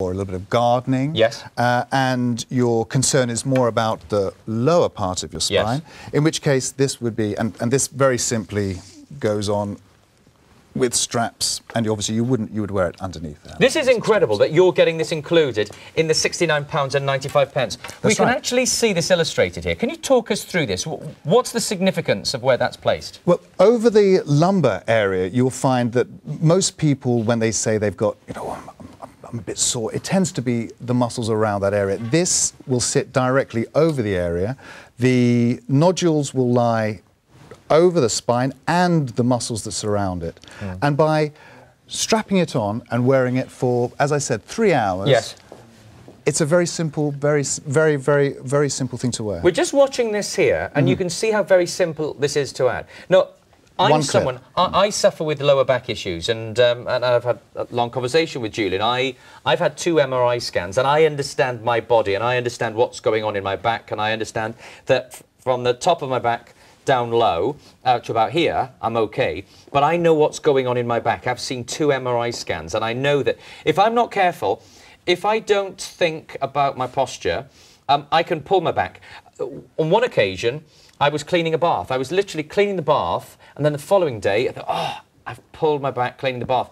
or a little bit of gardening, yes, and your concern is more about the lower part of your spine, yes, in which case this would be, and this very simply goes on with straps, and obviously you would wear it underneath that. This is incredible that you're getting this included in the £69.95. We can actually see this illustrated here. Can you talk us through this? What's the significance of where that's placed? Well, over the lumbar area, you'll find that most people, when they say they've got, you know, I'm a bit sore, it tends to be the muscles around that area. This will sit directly over the area. The nodules will lie over the spine and the muscles that surround it. Mm. And by strapping it on and wearing it for, as I said, 3 hours, yes, it's a very simple, very simple thing to wear. We're just watching this here, and you can see how very simple this is to add. Now, I suffer with lower back issues, and I've had a long conversation with Julian. I've had 2 MRI scans, and I understand my body, and I understand what's going on in my back, and I understand that from the top of my back down low to about here, I'm okay, but I know what's going on in my back. I've seen 2 MRI scans, and I know that if I'm not careful, if I don't think about my posture, I can pull my back. On one occasion, I was cleaning a bath. I was literally cleaning the bath, and then the following day, I thought, oh, I've pulled my back cleaning the bath.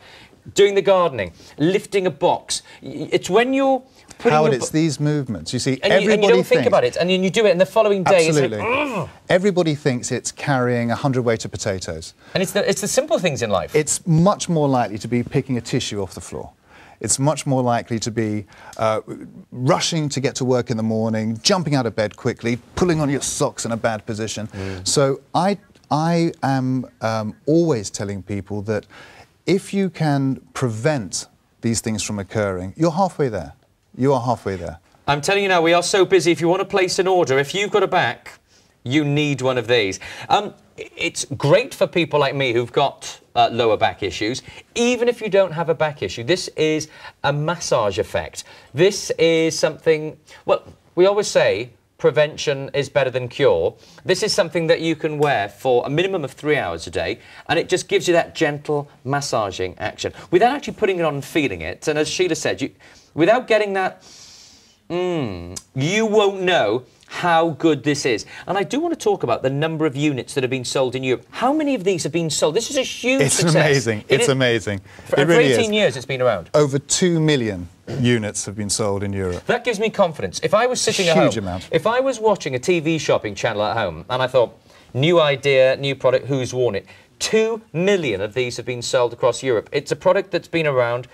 Doing the gardening, lifting a box. It's when you're Howard, it's these movements. You see, and you don't think about it, and then you do it, and the following day, absolutely, it's like, everybody thinks it's carrying 100 weight of potatoes. And it's the simple things in life. It's much more likely to be picking a tissue off the floor. It's much more likely to be rushing to get to work in the morning, jumping out of bed quickly, pulling on your socks in a bad position. So I am always telling people that if you can prevent these things from occurring, you're halfway there. You are halfway there. I'm telling you now, we are so busy. If you want to place an order, if you've got a back, you need one of these. It's great for people like me who've got lower back issues. Even if you don't have a back issue, this is a massage effect. This is something, well, we always say prevention is better than cure. This is something that you can wear for a minimum of 3 hours a day, and it just gives you that gentle massaging action without actually putting it on and feeling it. And as Sheila said, without getting that, you won't know how good this is. And I do want to talk about the number of units that have been sold in Europe. How many of these have been sold? This is a huge success. It's amazing. It's amazing. For 18 years it's been around. Over 2 million units have been sold in Europe. That gives me confidence. If I was sitting at home, huge amount. If I was watching a TV shopping channel at home and I thought, new idea, new product, who's worn it? 2 million of these have been sold across Europe. It's a product that's been around,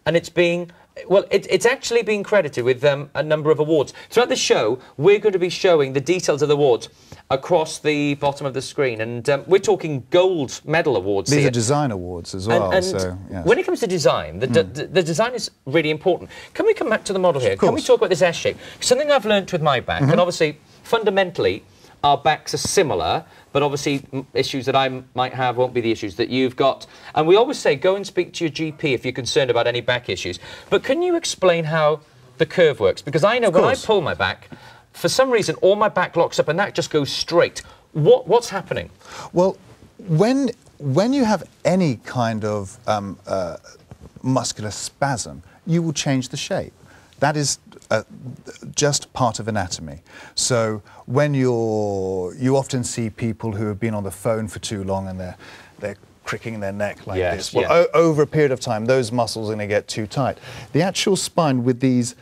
and it's being, well, it's actually been credited with a number of awards. Throughout the show, we're going to be showing the details of the awards across the bottom of the screen, and we're talking gold medal awards. These are design awards as well. And so, yes. When it comes to design, the design is really important. Can we come back to the model here? Can we talk about this S shape? Something I've learnt with my back, and obviously, fundamentally, our backs are similar, but obviously issues that I might have won't be the issues that you've got. And we always say, go and speak to your GP if you're concerned about any back issues. But can you explain how the curve works? Because I know when I pull my back, for some reason, all my back locks up and that just goes straight. What's happening? Well, when you have any kind of muscular spasm, you will change the shape. That is just part of anatomy. So when you often see people who have been on the phone for too long and they're cricking their neck like this. Well, over a period of time, those muscles are going to get too tight. The actual spine with these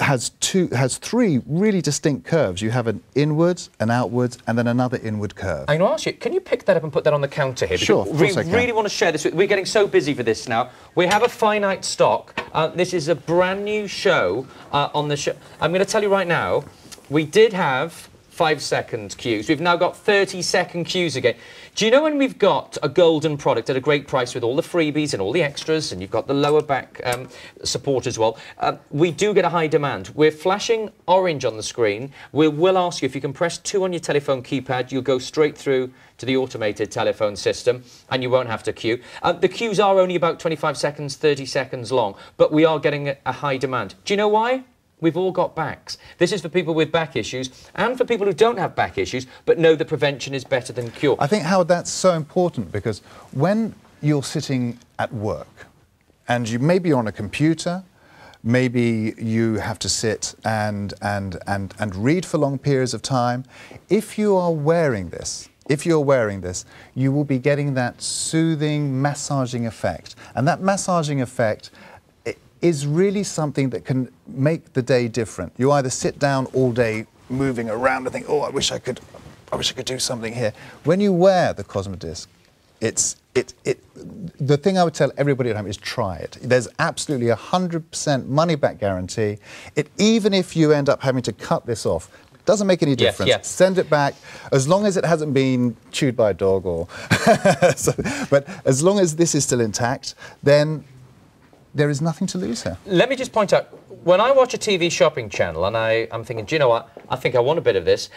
has 3 really distinct curves. You have an inwards, an outwards, and then another inward curve. I'm going to ask you, can you pick that up and put that on the counter here? Sure, of course I can. We really want to share this with, we're getting so busy for this now. We have a finite stock. This is a brand new show on the show. I'm going to tell you right now, we did have 5-second queues. We've now got 30-second queues again. Do you know when we've got a golden product at a great price with all the freebies and all the extras, and you've got the lower back support as well, we do get a high demand. We're flashing orange on the screen. We will ask you if you can press 2 on your telephone keypad, you'll go straight through to the automated telephone system and you won't have to queue. The queues are only about 25 seconds, 30 seconds long, but we are getting a high demand. Do you know why? We've all got backs. This is for people with back issues and for people who don't have back issues but know that prevention is better than cure. I think, Howard, that's so important because when you're sitting at work and maybe you're on a computer, maybe you have to sit and read for long periods of time. If you are wearing this, you will be getting that soothing, massaging effect. And that massaging effect is really something that can make the day different. You either sit down all day moving around and think, oh, I wish I could do something here. When you wear the Kosmodisk, the thing I would tell everybody at home is try it. There's absolutely 100% money-back guarantee. Even if you end up having to cut this off, doesn't make any difference. Yes. Send it back, as long as it hasn't been chewed by a dog or... but as long as this is still intact, then there is nothing to lose here. Let me just point out, when I watch a TV shopping channel and I'm thinking, do you know what, I think I want a bit of this,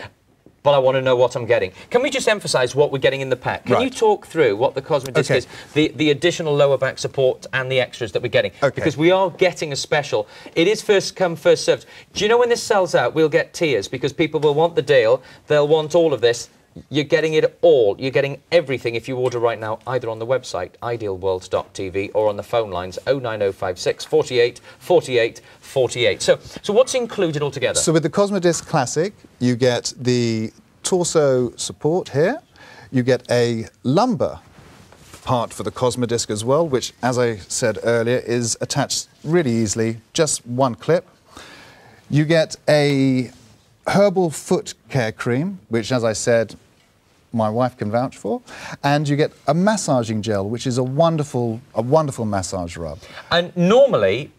but I want to know what I'm getting. Can we just emphasise what we're getting in the pack? Can you talk through what the Kosmodisk is, the additional lower back support and the extras that we're getting? Because we are getting a special. It is first come, first served. Do you know when this sells out, we'll get tears, because people will want the deal, they'll want all of this. You're getting it all. You're getting everything if you order right now, either on the website, idealworld.tv, or on the phone lines, 09056 48 48 48. So what's included altogether? So with the Kosmodisk Classic, you get the torso support here. You get a lumbar part for the Kosmodisk as well, which, as I said earlier, is attached really easily, just one clip. You get a herbal foot care cream, which, as I said, my wife can vouch for, and you get a massaging gel, which is a wonderful massage rub. And normally,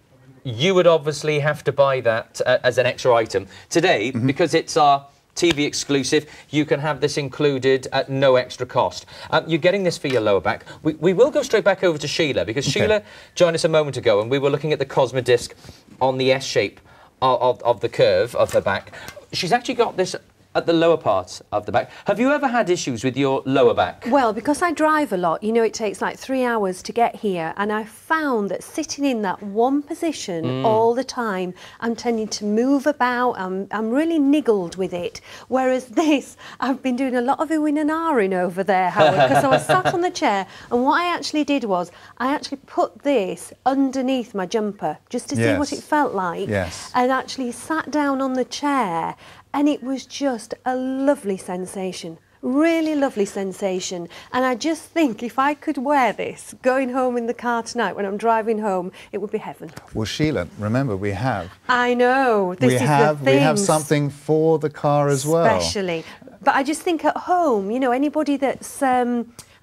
you would obviously have to buy that as an extra item. Today, because it's our TV exclusive, you can have this included at no extra cost. You're getting this for your lower back. We will go straight back over to Sheila, because Sheila joined us a moment ago, and we were looking at the Kosmodisk on the S shape of the curve of her back. She's actually got this at the lower part of the back. Have you ever had issues with your lower back? Well, because I drive a lot, you know, it takes like 3 hours to get here, and I found that sitting in that one position all the time, I'm tending to move about, I'm really niggled with it. Whereas this, I've been doing a lot of oohing and ahhing over there, Howard, because I was sat on the chair, and what I actually did was, I actually put this underneath my jumper, just to see what it felt like, and actually sat down on the chair, and it was just a lovely sensation, really lovely sensation. And I just think if I could wear this going home in the car tonight when I'm driving home, it would be heaven. Well, Sheila, remember we have... I know, this is the thing. We have something for the car as well. Especially. But I just think at home, you know, anybody that's...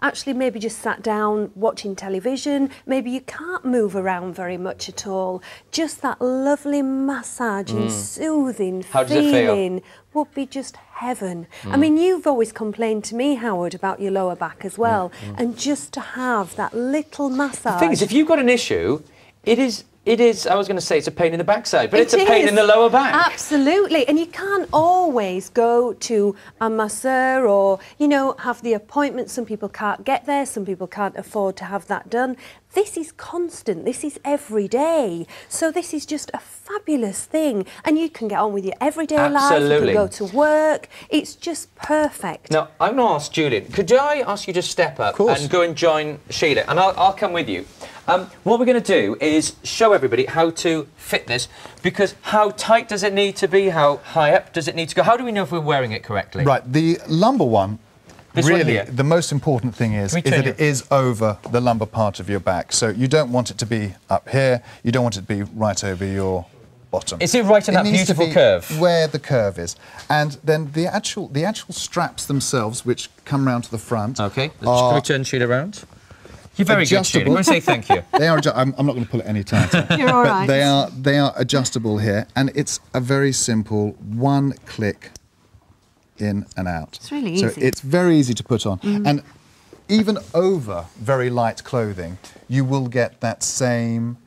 actually maybe just sat down watching television, maybe you can't move around very much at all, just that lovely massaging, soothing feeling would be just heaven. I mean, you've always complained to me, Howard, about your lower back as well, and just to have that little massage. The thing is, if you've got an issue, it is, I was going to say it's a pain in the backside, but it's a pain in the lower back. Absolutely. And you can't always go to a masseur or, you know, have the appointment. Some people can't get there. Some people can't afford to have that done. This is constant. This is every day. So this is just a fabulous thing. And you can get on with your everyday life. You can go to work. It's just perfect. Now, I'm going to ask Julian, could I ask you to step up and go and join Sheila? And I'll come with you. What we're going to do is show everybody how to fit this, because how tight does it need to be? How high up does it need to go? How do we know if we're wearing it correctly? Right, the lumbar one, really, the most important thing is that it is over the lumbar part of your back. So you don't want it to be up here, you don't want it to be right over your bottom. Is it right in that beautiful curve? Where the curve is. And then the actual straps themselves, which come round to the front. OK, can we turn Sheila around? You're very good, Sheila. I'm going to say thank you. They are. I'm not going to pull it any tighter. You're all right. They are adjustable here, and it's a very simple one-click in and out. It's really easy. So it's very easy to put on, and even over very light clothing, you will get that same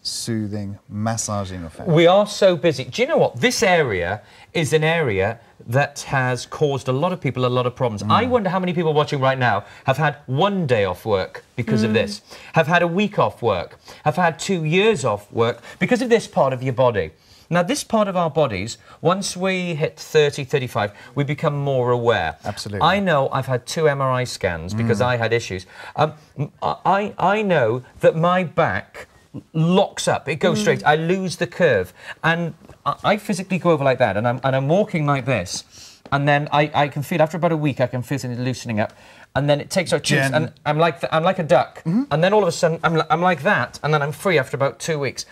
soothing, massaging effect. We are so busy. Do you know what? This area is an area that has caused a lot of people a lot of problems. I wonder how many people watching right now have had 1 day off work because of this, have had a week off work, have had 2 years off work because of this part of your body. Now, this part of our bodies, once we hit 30, 35, we become more aware. Absolutely. I know I've had 2 MRI scans because I had issues. I know that my back locks up. It goes straight. I lose the curve, and I physically go over like that, and I'm walking like this, and then I can feel after about a week I can feel something loosening up, and then it takes out 2 weeks, and I'm like a duck, and then all of a sudden I'm like that, and then I'm free after about 2 weeks.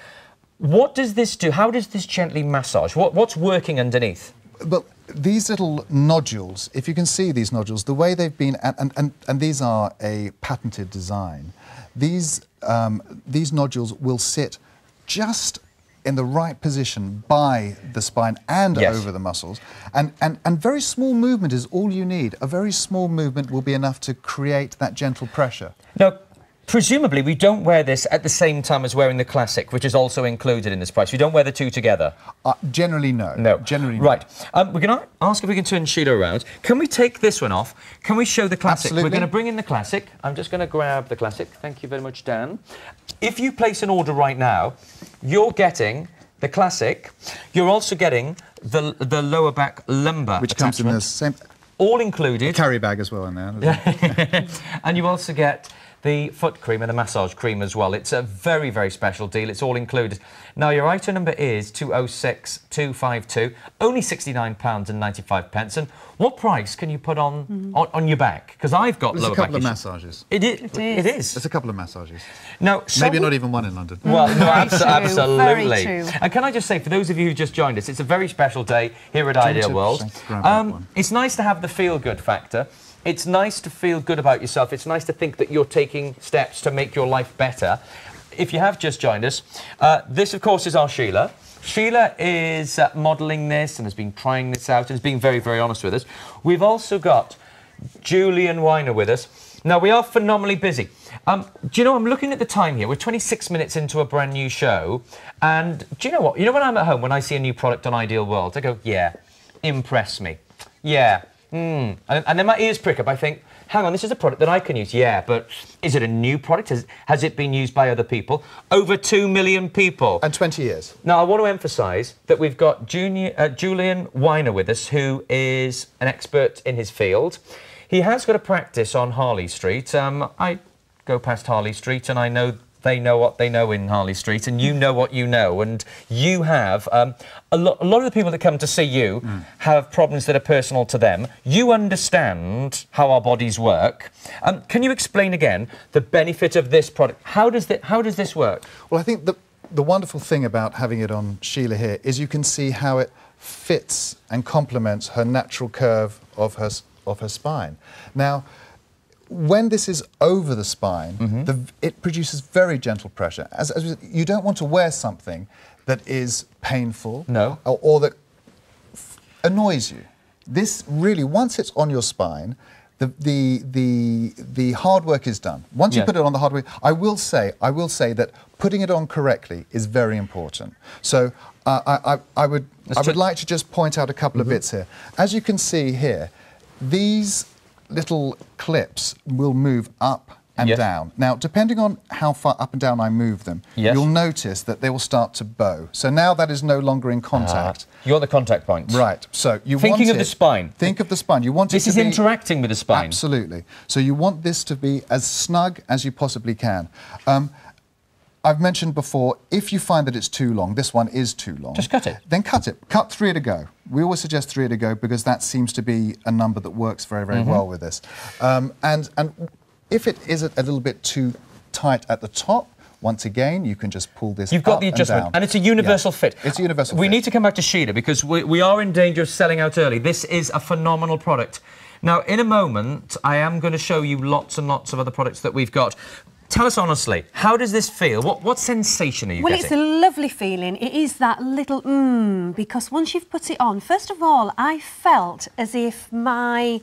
What does this do? How does this gently massage? What's working underneath? But these little nodules, if you can see these nodules, the way they've been, and these are a patented design, these nodules will sit just in the right position by the spine and over the muscles. And very small movement is all you need. A very small movement will be enough to create that gentle pressure. Now, presumably, we don't wear this at the same time as wearing the Classic, which is also included in this price. We don't wear the two together? Generally, no. No. Generally, right. We're going to ask if we can turn Sheila around. Can we take this one off? Can we show the Classic? Absolutely. We're going to bring in the Classic. I'm just going to grab the Classic. Thank you very much, Dan. If you place an order right now, you're getting the Classic. You're also getting the lower back lumbar which comes in the same... all included. A carry bag as well in there. And you also get the foot cream and the massage cream as well. It's a very, very special deal. It's all included. Now, your item number is 206252, only £69.95. And what price can you put on your back? Because I've got lower back. There's a couple of massages. It is. There's a couple of massages. Now, maybe not even one in London. Well, no, absolutely. Very true. And can I just say, for those of you who just joined us, it's a very special day here at Ideal World. It's nice to have the feel-good factor. It's nice to feel good about yourself. It's nice to think that you're taking steps to make your life better. If you have just joined us, this, of course, is our Sheila. Sheila is modelling this and has been trying this out and has been very, very honest with us. We've also got Julian Weiner with us. Now, we are phenomenally busy. Do you know, I'm looking at the time here. We're 26 minutes into a brand new show. And do you know what? You know, when I'm at home, when I see a new product on Ideal World, I go, yeah, impress me. Yeah. And then my ears prick up. I think, hang on, this is a product that I can use. Yeah, but is it a new product? Has it been used by other people? Over 2 million people. And 20 years. Now, I want to emphasise that we've got Julian Weiner with us, who is an expert in his field. He has got a practice on Harley Street. I go past Harley Street and I know they know what they know in Harley Street, and you know what you know, and you have a lot of the people that come to see you have problems that are personal to them. You understand how our bodies work. Can you explain again the benefit of this product? How does this work? Well, I think the wonderful thing about having it on Sheila here is you can see how it fits and complements her natural curve of her spine. Now, when this is over the spine, it produces very gentle pressure. As you don't want to wear something that is painful or that annoys you. This really, once it's on your spine, the hard work is done. Once you put it on the hard work, I will say that putting it on correctly is very important. So I would like to just point out a couple of bits here. As you can see here, these little clips will move up and down. Now, depending on how far up and down I move them, you'll notice that they will start to bow. So now that is no longer in contact. You're the contact point. Right. So you Thinking of the spine. Think of the spine. You want it to be... This is interacting with the spine. Absolutely. So you want this to be as snug as you possibly can. I've mentioned before, if you find that it's too long, this one is too long. Just cut it. Then cut it. Cut 3 at a go. We always suggest 3 at a go because that seems to be a number that works very, very well with this. And if it is a little bit too tight at the top, once again, you can just pull this You've got the adjustment, and it's a universal fit. It's a universal fit. We need to come back to Sheila because we are in danger of selling out early. This is a phenomenal product. Now, in a moment, I am going to show you lots and lots of other products that we've got. Tell us honestly, how does this feel? What sensation are you getting? Well, it's a lovely feeling. It is that little because once you've put it on, first of all, I felt as if I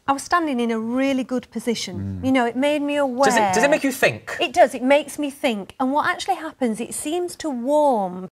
was standing in a really good position. You know, it made me aware. Does it make you think? It does. It makes me think. And what actually happens, it seems to warm